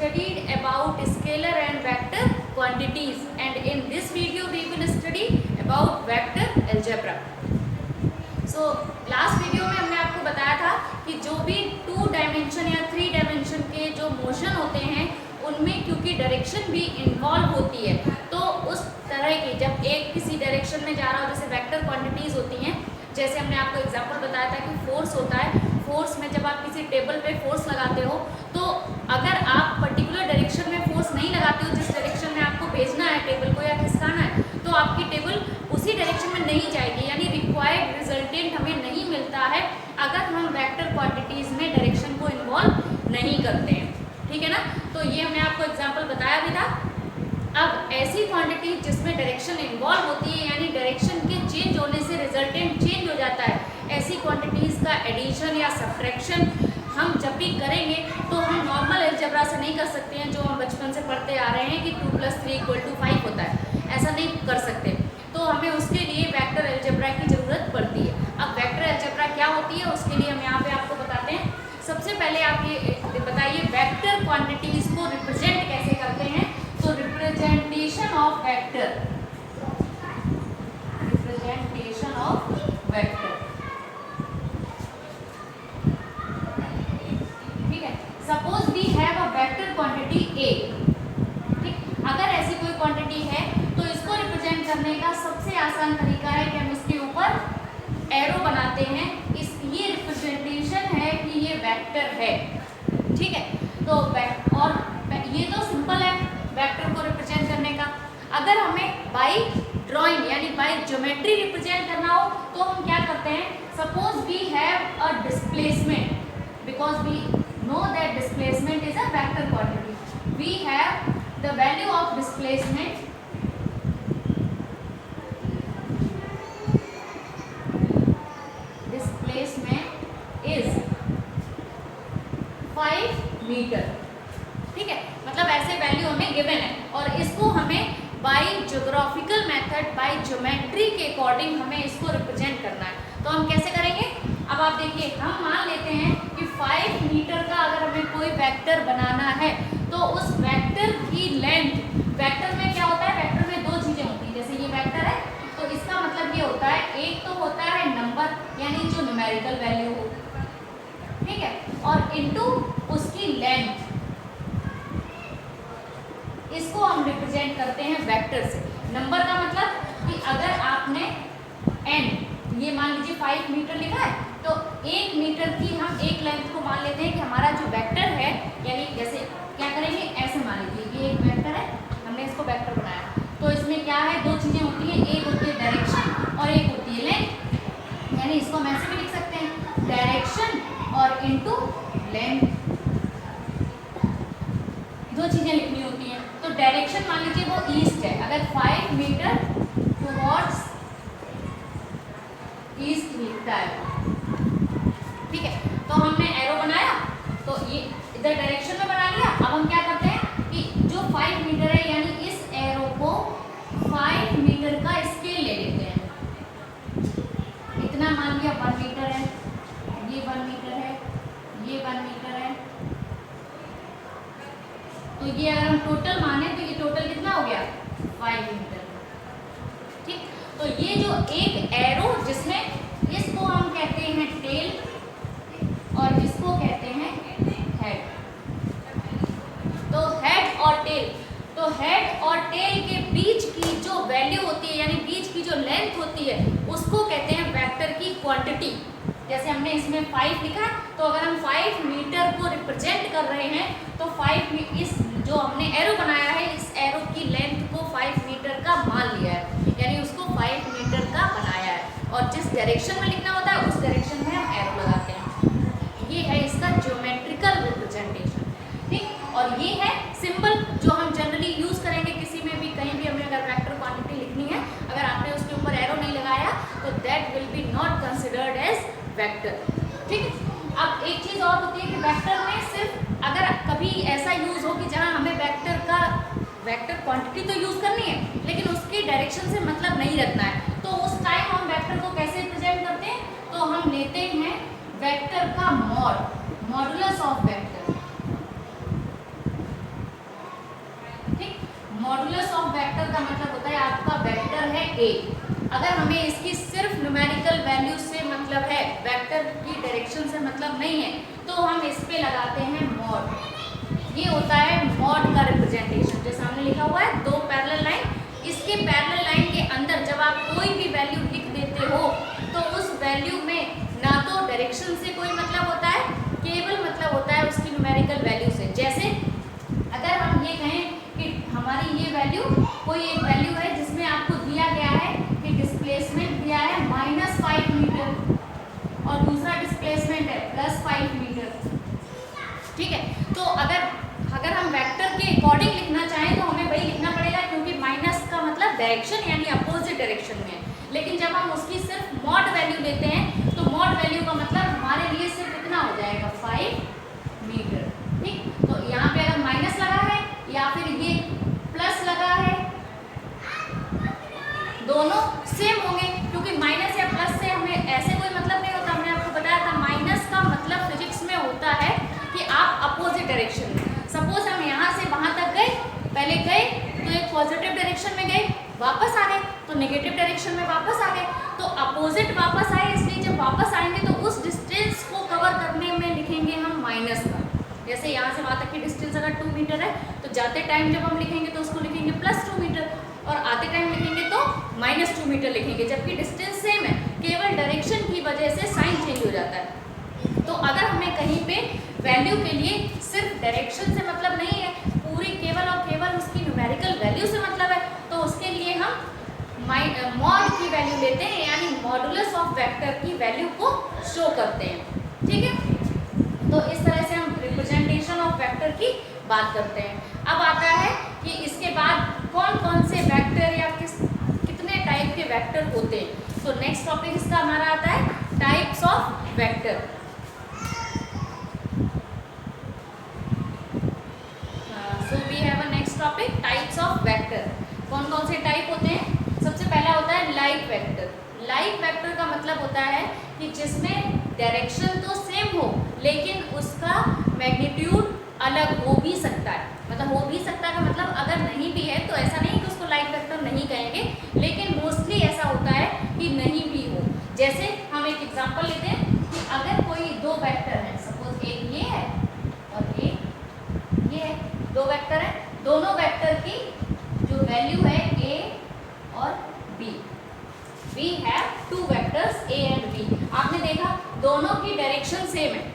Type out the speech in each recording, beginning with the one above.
studied about scalar and vector quantities, and in this video we will study about vector algebra. So last video में हमने आपको बताया था कि जो भी 2 डायमेंशन या 3 डायमेंशन के जो मोशन होते हैं उनमें क्योंकि डायरेक्शन भी इन्वॉल्व होती है, तो उस तरह की जब एक किसी डायरेक्शन में जा रहा हो, जैसे वेक्टर क्वांटिटीज होती हैं, जैसे हमने आपको एग्जांपल बताया था कि फोर्स होता है, फोर्स में जब आप किसी टेबल पे फोर्स लगाते हो तो अगर आप पर्टिकुलर डायरेक्शन में फोर्स नहीं लगाते हो, जिस डायरेक्शन में आपको भेजना है टेबल को या खिसकाना है, तो आपकी टेबल उसी डायरेक्शन में नहीं जाएगी, यानी रिक्वायर्ड रिजल्टेंट हमें नहीं मिलता है अगर हम वेक्टर क्वांटिटीज में डायरेक्शन को इन्वॉल्व नहीं करते हैं। ठीक है ना, तो ये हमने आपको एग्जाम्पल बताया भी था। अब ऐसी क्वांटिटी जिसमें डायरेक्शन इन्वॉल्व होती है, यानी डायरेक्शन के चेंज होने से रिजल्टेंट चेंज हो जाता है, ऐसी क्वांटिटीज का एडिशन या सब्ट्रैक्शन हम जब भी करेंगे तो हम नॉर्मल अलजेब्रा से नहीं कर सकते हैं, जो हम बचपन से पढ़ते आ रहे हैं कि 2 + 3 = 5 होता है, ऐसा नहीं कर सकते। तो हमें उसके लिए वेक्टर अलजेब्रा की ज़रूरत पड़ती है। अब वेक्टर अलजेब्रा क्या होती है उसके लिए हम यहाँ पे आपको बताते हैं। सबसे पहले आप ये बताइए वेक्टर क्वांटिटीज को रिप्रेजेंट कैसे करते हैं। तो representation of vector, representation of vector, ठीक है। Suppose we have a vector quantity A, ठीक। अगर ऐसी कोई क्वांटिटी है तो इसको रिप्रेजेंट करने का सबसे आसान तरीका है कि हम इसके ऊपर एरो बनाते हैं। ये रिप्रेजेंटेशन है कि ये वेक्टर है, ठीक है। तो और ये तो सिंपल है वेक्टर को रिप्रेजेंट करने का। अगर हमें बाय ड्राइंग यानी बाय ज्योमेट्री रिप्रेजेंट करना हो तो हम क्या करते हैं। Suppose we have a displacement, because we know that displacement is a vector quantity. We have the value of displacement is 5 meter, ठीक है। मतलब ऐसे वैल्यू हमें गिवन है और इसको हमें by geographical method, by geometry के अकॉर्डिंग हमें इसको रिप्रेजेंट करना है। तो हम कैसे करेंगे। अब आप देखिए, हम मान लेते हैं कि 5 मीटर का अगर हमें कोई वेक्टर बनाना है तो उस वेक्टर की लेंथ, वेक्टर में क्या होता है, वेक्टर में 2 चीजें होती हैं। जैसे ये वेक्टर है तो इसका मतलब ये होता है, एक तो होता है नंबर यानी जो न्यूमेरिकल वैल्यू हो, ठीक है, और इनटू उसकी लेंथ, इसको हम रिप्रेजेंट करते हैं वेक्टर से। नंबर का मतलब कि अगर आपने n, ये मान लीजिए 5 मीटर लिखा है, तो 1 मीटर की हम एक लेंथ को मान लेते हैं कि हमारा जो वेक्टर है, यानी जैसे क्या करेंगे, ऐसे मान लीजिए ये एक वेक्टर है, हमने इसको वेक्टर बनाया, तो इसमें क्या है, 2 चीजें होती हैं, एक होती है डायरेक्शन और एक होती है लेंथ। यानी इसको हम ऐसे भी लिख सकते हैं, डायरेक्शन और इनटू लेंथ, 2 चीजें लिखनी होती हैं। तो डायरेक्शन मान लीजिए वो ईस्ट है, अगर 5 मीटर टुवर्ड्स ईस्ट लिखता है, ठीक है। तो हमने एरो बनाया, तो ये इधर डायरेक्शन में बना लिया। अब हम क्या करते हैं कि जो 5 मीटर है, यानी इस एरो को 5 मीटर का स्केल ले लेते हैं। इतना मान लिया 1 मीटर है, ये 1 मीटर है, ये 1 मीटर है, तो ये अगर हम टोटल माने तो ये टोटल कितना हो गया, 5 मीटर, ठीक। तो ये जो एक एरो जिसमें इसको हम कहते हैं टेल और इसको कहते हैं हेड। तो हेड और टेल, तो हेड और टेल के बीच की जो वैल्यू होती है, यानी बीच की जो लेंथ होती है, उसको कहते हैं वेक्टर की क्वांटिटी। जैसे हमने इसमें 5 लिखा है, तो अगर हम 5 मीटर को रिप्रेजेंट कर रहे हैं तो 5 इस जो हमने एरो बनाया है, इस एरो की लेंथ को 5 मीटर का मान लिया है, यानी उसको 5 मीटर का बनाया है, और जिस डायरेक्शन में लिखना होता है उस डायरेक्शन में हम एरो लगाते हैं। ये है इसका ज्योमेट्रिकल रिप्रेजेंटेशन, ठीक। और ये है सिंबल जो हम जनरली यूज करेंगे किसी में भी, कहीं भी हमें अगर वेक्टर क्वांटिटी लिखनी है, अगर आपने उसके ऊपर एरो नहीं लगाया तो that will be not considered as vector, ठीक। अब एक चीज और होती है कि वेक्टर में सिर्फ अगर कभी ऐसा यूज हो कि जहां हमें वेक्टर क्वांटिटी तो यूज करनी है लेकिन उसकी डायरेक्शन से मतलब नहीं रखना है, तो उस टाइम हम वेक्टर को कैसे रिप्रेजेंट करते हैं। तो हम लेते हैं वेक्टर का mod, modulus of vector, modulus of vector का मतलब होता है आपका वेक्टर है ए, अगर हमें इसकी सिर्फ न्यूमेरिकल वैल्यू से मतलब है, वेक्टर की डायरेक्शन से मतलब नहीं है, तो हम इस पे लगाते हैं मॉड। ये होता है मॉड का रिप्रेजेंटेशन, जो सामने लिखा हुआ है दो पैरेलल लाइन, इसके पैरेलल लाइन के अंदर जब आप कोई भी वैल्यू लिख देते हो तो उस वैल्यू में ना तो डायरेक्शन से कोई मतलब होता है, केवल मतलब होता है उसकी न्यूमेरिकल वैल्यू से। जैसे अगर हम ये कहें कि हमारी ये वैल्यू, कोई एक वैल्यू है जिसमें आपको दिया गया है कि डिस्प्लेसमेंट दिया है -5 मीटर और दूसरा डिस्प्लेसमेंट है +5 मीटर, ठीक है। तो अगर हम वेक्टर के अकॉर्डिंग लिखना चाहें तो हमें वही लिखना पड़ेगा, क्योंकि माइनस का मतलब डायरेक्शन यानी अपोजिट डायरेक्शन में है। लेकिन जब हम उसकी सिर्फ मॉड वैल्यू लेते हैं तो मॉड वैल्यू का मतलब हमारे लिए सिर्फ इतना हो जाएगा 5 मीटर, ठीक। तो यहाँ पे अगर माइनस लगा है या फिर ये प्लस लगा है, दोनों सेम होंगे, क्योंकि माइनस या प्लस से हमें ऐसे कोई मतलब नहीं होता। हमने आपको बताया था माइनस का मतलब फिजिक्स में होता है कि आप अपोजिट डायरेक्शन में, सपोज हम यहाँ से वहाँ तक गए, पहले गए तो एक पॉजिटिव डायरेक्शन में गए, वापस आ गए तो नेगेटिव डायरेक्शन में वापस आ गए, तो अपोजिट वापस आए, इसलिए जब वापस आएंगे तो उस डिस्टेंस को कवर करने में लिखेंगे हम माइनस का। जैसे यहाँ से वहाँ तक की डिस्टेंस अगर 2 मीटर है तो जाते टाइम जब हम लिखेंगे तो उसको लिखेंगे +2 मीटर, और आते टाइम लिखेंगे तो -2 मीटर लिखेंगे, जबकि डिस्टेंस सेम है, केवल डायरेक्शन की वजह से साइन चेंज हो जाता है। तो अगर हमें कहीं पे वैल्यू के लिए सिर्फ डायरेक्शन से मतलब नहीं है, पूरी केवल और केवल उसकी न्यूमेरिकल वैल्यू से मतलब है, तो उसके लिए हम मॉड की वैल्यू लेते हैं, यानी मॉडुलस ऑफ वेक्टर की वैल्यू को शो करते हैं, ठीक है। तो इस तरह से हम रिप्रेजेंटेशन ऑफ वेक्टर की बात करते हैं। अब आता है कि इसके बाद कौन कौन से वेक्टर या कितने टाइप के वेक्टर होते हैं। तो नेक्स्ट टॉपिक इसका हमारा आता है types of vector. So we have a next topic types of vector. कौन कौन से टाइप होते हैं? सबसे पहला होता है लाइक वेक्टर। लाइक वेक्टर का मतलब होता है कि जिसमें डायरेक्शन तो सेम हो लेकिन उसका मैग्नीट्यूड अलग हो भी सकता है। मतलब हो भी सकता है का मतलब अगर नहीं भी है तो ऐसा नहीं कि उसको लाइक वेक्टर नहीं कहेंगे, लेकिन मोस्टली ऐसा होता है कि नहीं भी हो। जैसे हम एक एग्जांपल लेते हैं कि अगर कोई दो वेक्टर है, सपोज एक ये है और एक ये है, दो वेक्टर है, दोनों वेक्टर की जो वैल्यू है ए और b, we have two vectors a and b. आपने देखा दोनों की डायरेक्शन सेम है,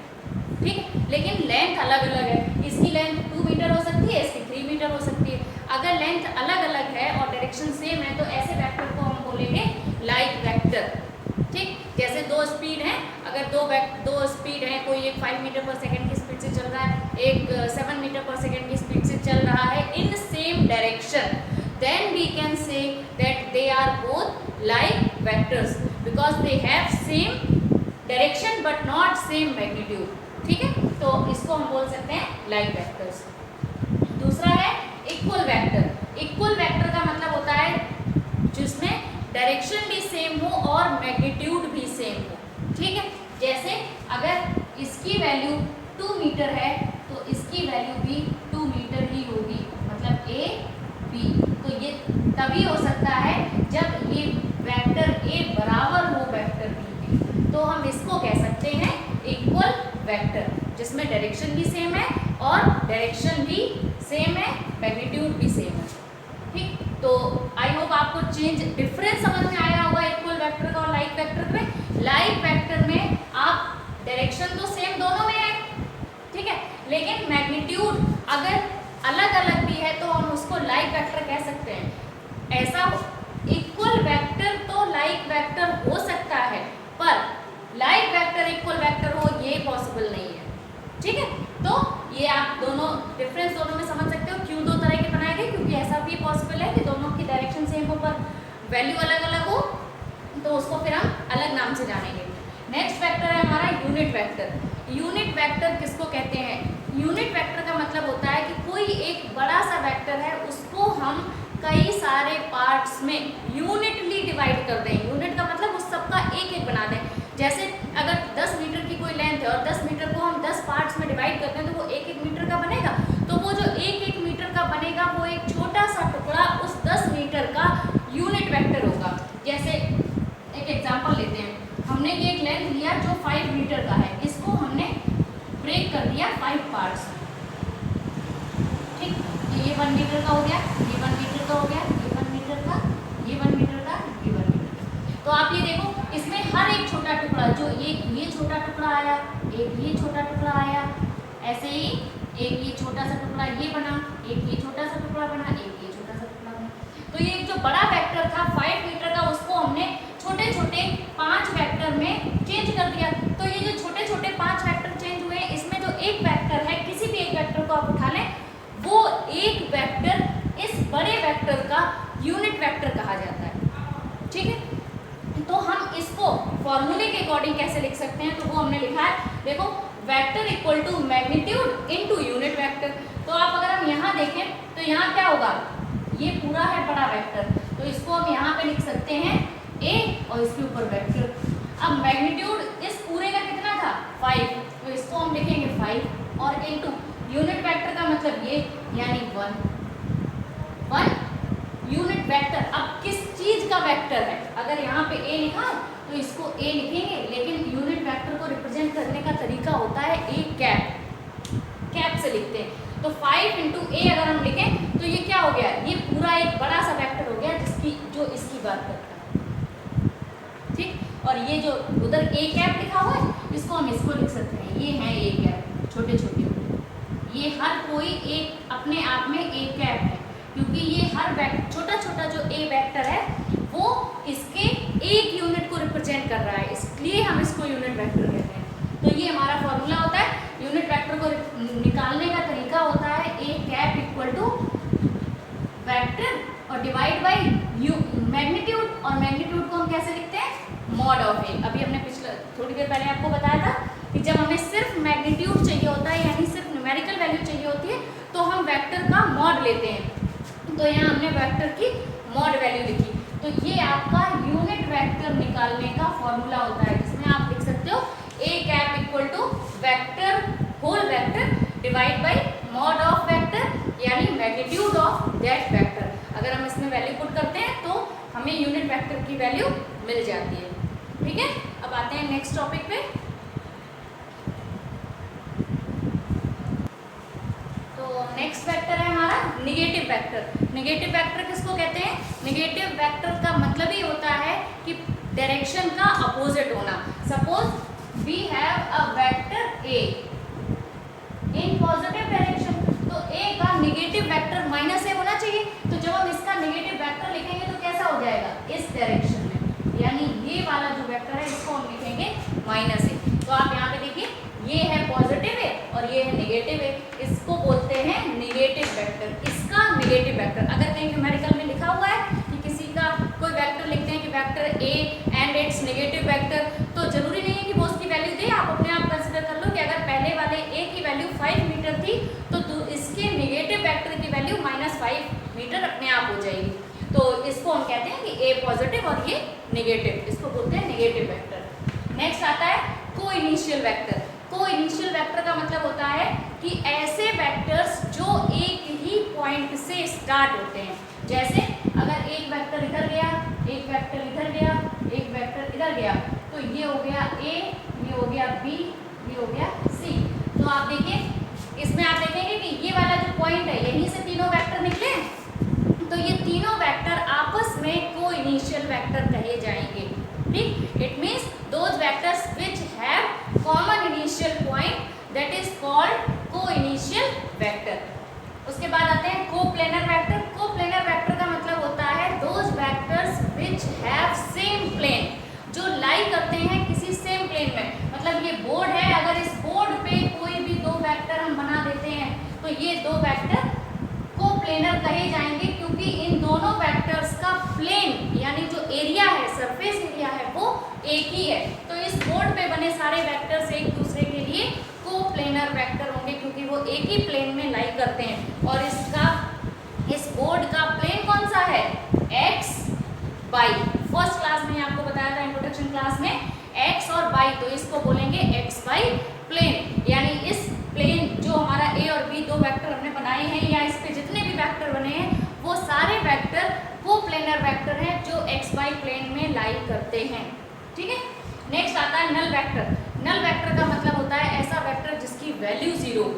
ठीक है, लेकिन लेंथ अलग अलग है। इसकी लेंथ 2 मीटर हो सकती है, इसकी 3 मीटर हो सकती है। अगर लेंथ अलग अलग है और डायरेक्शन सेम है तो ऐसे वेक्टर को हम बोलेंगे लाइक वेक्टर, ठीक। जैसे दो स्पीड है, अगर दो स्पीड है, कोई एक 5 मीटर पर सेकेंड की स्पीड से चल रहा है, एक 7 मीटर पर सेकेंड की स्पीड से चल रहा है in same direction, then we can say that they are both like vectors because they have same direction but not same magnitude, ठीक है। तो इसको हम बोल सकते हैं लाइक वेक्टर्स। दूसरा है इक्वल वेक्टर। इक्वल वेक्टर का मतलब होता है जिसमें डायरेक्शन भी सेम हो और मैग्नीट्यूड भी सेम हो, ठीक है। जैसे अगर इसकी वैल्यू 2 मीटर है तो इसकी वैल्यू भी 2 मीटर ही होगी, मतलब ए बी। तो ये तभी हो सकता है जब ये वेक्टर ए बराबर हो वेक्टर बी के, तो हम इसको कह सकते हैं इक्वल वेक्टर, जिसमें डायरेक्शन भी सेम है और डायरेक्शन भी सेम है, मैग्नीट्यूड भी सेम है, ठीक। तो आई होप आपको डिफरेंस समझ में आया होगा इक्वल वेक्टर का और लाइक वेक्टर में। लाइक वेक्टर में आप डायरेक्शन तो सेम दोनों में है, ठीक है, लेकिन मैग्नीट्यूड अगर अलग अलग भी है तो हम उसको लाइक वेक्टर कह सकते हैं। ऐसा इक्वल वेक्टर तो लाइक वेक्टर हो सकता है, पर लाइक वेक्टर इक्वल वेक्टर हो ये पॉसिबल नहीं है, ठीक है। तो ये आप दोनों डिफरेंस दोनों में समझ सकते हो क्यों दो तरह के बनाए गए, क्योंकि ऐसा भी पॉसिबल है कि दोनों की डायरेक्शन सेम हो पर वैल्यू अलग अलग हो, तो उसको फिर हम अलग नाम से जानेंगे। नेक्स्ट वेक्टर है हमारा यूनिट वेक्टर। यूनिट वेक्टर किसको कहते हैं? यूनिट वेक्टर का मतलब होता है कि कोई एक बड़ा सा वेक्टर है, उसको हम कई सारे पार्ट्स में यूनिटली डिवाइड कर दें। यूनिट का मतलब उस सबका एक एक बना दें। जैसे अगर 10 मीटर की कोई लेंथ है और 10 मीटर को हम 10 पार्ट्स में डिवाइड करते हैं तो वो एक एक मीटर का बनेगा। तो वो जो एक एक मीटर का बनेगा वो एक छोटा सा टुकड़ा जैसे एक एग्जांपल लेते हैं, हमने ये एक लेंथ लिया जो 5 मीटर का है, इसको हमने ब्रेक कर दिया 5 पार्ट्स में, ठीक। तो ये 1 मीटर का हो गया, ये 1 मीटर का हो गया, ये 1 मीटर का, ये 1 मीटर का, ये 1 मीटर का। तो आप ये देखो इसमें हर एक छोटा टुकड़ा, जो ये छोटा टुकड़ा आया, एक ये छोटा टुकड़ा आया, ऐसे ही एक ये छोटा सा टुकड़ा ये बना, एक ये छोटा सा टुकड़ा बना, एक ये छोटा सा टुकड़ा बना। तो ये जो बड़ा वेक्टर था 5 मीटर का, उसको हमने छोटे छोटे 5 वेक्टर में चेंज कर दिया। तो ये जो छोटे छोटे 5 वेक्टर चेंज हुए, इसमें जो एक वेक्टर है, किसी भी एक वेक्टर को आप उठा लें, वो एक वेक्टर इस बड़े वेक्टर का यूनिट वेक्टर कहा जाता है, ठीक है। तो हम इसको फॉर्मूले के अकॉर्डिंग कैसे लिख सकते हैं, तो वो हमने लिखा है, देखो vector equal to magnitude into unit vector. तो आप अगर हम यहाँ देखें तो यहाँ क्या होगा, ये पूरा है बड़ा वेक्टर, तो इसको हम यहाँ पे लिख सकते हैं a और इसके ऊपर वेक्टर। अब मैग्नीट्यूड इस पूरे का कितना था 5, तो इसको हम लिखेंगे 5 और इनटू यूनिट वेक्टर का मतलब ये, यानी 1 यूनिट वेक्टर। अब किस चीज का वेक्टर है, अगर यहाँ पे a लिखा तो इसको a लिखेंगे, लेकिन यूनिट वेक्टर को रिप्रेजेंट करने का तरीका होता है a कैप से लिखते हैं। तो 5 इंटू a अगर हम लिखें तो ये क्या हो गया, ये पूरा एक बड़ा सा वेक्टर हो गया जो इसकी बात करता है, ठीक। और ये जो उधर a कैप लिखा हुआ है, इसको हम इसको लिख सकते हैं, ये है a कैप, छोटे छोटे, ये हर कोई एक अपने आप में a कैप है, क्योंकि ये हर छोटा छोटा जो a वेक्टर है वो इसके एक यूनिट को रिप्रेजेंट कर रहा है, इसलिए हम इसको यूनिट वेक्टर कहते हैं। तो ये हमारा फॉर्मूला होता है, यूनिट वेक्टर को निकालने का तरीका होता है a cap equal to vector और डिवाइड बाय मैग्नीट्यूड, और मैग्नीट्यूड को हम कैसे लिखते हैं, मॉड ऑफ a। अभी हमने पिछले थोड़ी देर पहले आपको बताया था कि जब हमें सिर्फ मैग्नीट्यूड चाहिए होता है, यानी सिर्फ न्यूमेरिकल वैल्यू चाहिए होती है, तो हम वेक्टर का मॉड लेते हैं। तो यहाँ हमने वेक्टर की मॉड वैल्यू लिखी। तो ये आपका यूनिट वेक्टर निकालने का फॉर्मूला होता है, जिसमें आप लिख सकते हो a cap equal to vector whole vector divide by mod of vector, यानी मैग्नीट्यूड ऑफ दैट वेक्टर। अगर हम इसमें वैल्यू पुट करते हैं तो हमें यूनिट वेक्टर की वैल्यू मिल जाती है, ठीक है। अब आते हैं नेक्स्ट टॉपिक पे। तो नेक्स्ट वेक्टर है हमारा निगेटिव वेक्टर। निगेटिव वेक्टर किसको कहते हैं, निगेटिव वेक्टर का मतलब ही होता है कि डायरेक्शन का अपोजिट होना। Suppose we have a vector a in positive direction, तो a का निगेटिव वेक्टर माइनस a होना चाहिए। तो जब हम इसका निगेटिव वेक्टर लिखेंगे तो कैसा हो जाएगा, इस डायरेक्शन में, यानी ये वाला जो वेक्टर है इसको हम लिखेंगे माइनस a। तो आप यहाँ पे देखिए, ये है पॉजिटिव है और ये है निगेटिव है, इसको बोलते हैं निगेटिव वेक्टर, इसका निगेटिव वेक्टर। अगर कहीं न्यूमेरिकल में लिखा हुआ है कि किसी का कोई वेक्टर लिखते हैं कि vector a and it's negative vector, तो जरूरी नहीं है कि वो उसकी वैल्यू दे, आप अपने आप कंसिडर कर लो कि अगर पहले वाले a की वैल्यू 5 मीटर थी तो इसके निगेटिव वेक्टर की वैल्यू -5 मीटर अपने आप हो जाएगी। तो इसको हम कहते हैं कि a पॉजिटिव और ये निगेटिव, इसको बोलते हैं निगेटिव वेक्टर। नेक्स्ट आता है को इनिशियल वेक्टर। को इनिशियल वेक्टर का मतलब होता है कि ऐसे वेक्टर्स जो एक ही पॉइंट से स्टार्ट होते हैं। जैसे अगर एक वेक्टर इधर गया, एक वेक्टर इधर गया, एक वेक्टर इधर गया, तो ये हो गया a, ये हो गया b, ये हो गया c। तो आप देखिए इसमें आप देखेंगे कि ये वाला जो पॉइंट है, यहीं से तीनों वेक्टर निकले, तो ये तीनों वेक्टर आपस में को इनिशियल वेक्टर कहे जाएंगे, ठीक। It means those vectors which have common initial point, that is called को इनिशियल वेक्टर। उसके बाद आते हैं कोप्लेनर वेक्टर। कोप्लेनर वेक्टर का मतलब होता है those vectors which have same plane, जो लाई करते हैं किसी सेम प्लेन में। मतलब ये बोर्ड है, अगर इस बोर्ड पे कोई भी दो वेक्टर हम बना देते हैं तो ये दो वेक्टर कोप्लेनर कहे जाएंगे, क्योंकि इन दोनों वेक्टर्स का प्लेन यानी जो एरिया है, सरफेस एरिया है, वो एक ही है। तो इस बोर्ड पे बने सारे वेक्टर्स एक दूसरे के लिए कोप्लेनर वेक्टर होंगे, क्योंकि वो एक ही प्लेन में लाई करते हैं। और इस बोर्ड का प्लेन कौन सा है, x y। फर्स्ट क्लास में आपको बताया था इंट्रोडक्शन क्लास में, x और y, तो इसको बोलेंगे xy प्लेन। यानी इस प्लेन जो हमारा a और b दो वेक्टर हमने बनाए हैं, या इस पे जितने भी वेक्टर बने हैं वो सारे वेक्टर कोप्लेनर वेक्टर हैं, जो xy प्लेन में अप्लाई करते हैं। ठीक है, नेक्स्ट आता है नल वेक्टर। नल वेक्टर का मतलब होता है ऐसा वेक्टर जिसकी वैल्यू जीरो हो।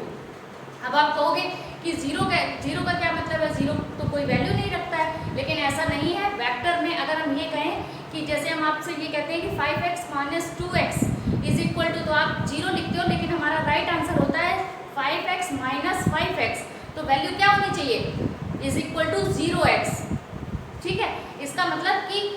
अब आप कहोगे कि जीरो का क्या मतलब है, जीरो तो कोई वैल्यू नहीं रखता है, लेकिन ऐसा नहीं है। वेक्टर में अगर हम ये कहें कि जैसे हम आपसे ये कहते हैं कि 5x minus 2x is equal to, तो आप जीरो लिखते हो लेकिन हमारा राइट आंसर होता है 5x माइनस 5x, तो वैल्यू क्या होनी चाहिए, इज इक्वल टू 0x। ठीक है, इसका मतलब कि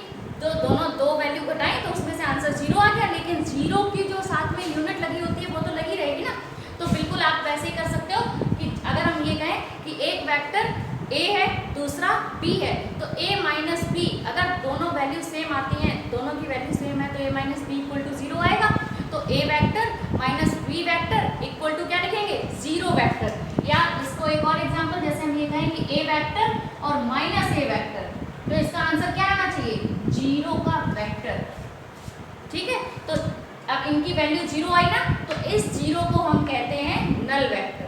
दोनों दो वैल्यू घटाएं तो उसमें से आंसर जीरो आ गया, लेकिन जीरो की जो साथ में यूनिट लगी होती है वो तो लगी रहेगी ना। तो बिल्कुल आप वैसे ही कर सकते हो कि अगर हम ये कहें कि एक वेक्टर a है दूसरा b है, तो a माइनस बी अगर दोनों वैल्यू सेम आती हैं, दोनों की वैल्यू सेम है तो a minus b equal to 0 आएगा। तो a vector minus b vector equal to क्या लिखेंगे, 0 वेक्टर। या इसको एक और एग्जांपल, जैसे हम ये कहें कि a वेक्टर और माइनस a वेक्टर, तो इसका आंसर क्या आना चाहिए, 0 का वेक्टर। ठीक है, तो अब इनकी वैल्यू 0 आई ना, तो इस 0 को हम कहते हैं नल वेक्टर।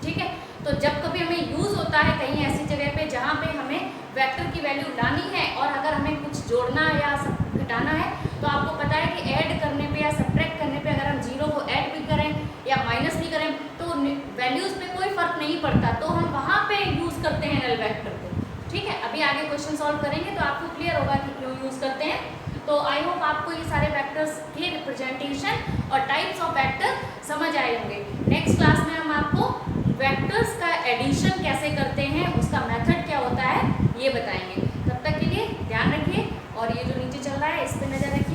ठीक है, तो जब कभी हमें यूज होता है कहीं ऐसी जगह पे जहाँ पे हमें वेक्टर की वैल्यू लानी है और अगर हमें कुछ जोड़ना या घटाना है, तो आपको पता है कि ऐड करने पे या सब्ट्रैक्ट करने पे अगर हम 0 को ऐड भी करें या माइनस भी करें तो वैल्यूज पे कोई फर्क नहीं पड़ता, तो हम वहाँ पे यूज करते हैं नल वेक्टर को। ठीक है, अभी आगे क्वेश्चन सॉल्व करेंगे तो आपको क्लियर होगा कि क्यों यूज करते हैं। तो आई होप आपको ये सारे वेक्टर्स के रिप्रेजेंटेशन और टाइप्स ऑफ वेक्टर समझ आए होंगे। नेक्स्ट क्लास में हम आपको वेक्टर्स का एडिशन कैसे करते हैं, उसका मेथड क्या होता है ये बताएंगे। तब तक के लिए ध्यान रखिए और ये जो नीचे चल रहा है इस पर नजर रखिए।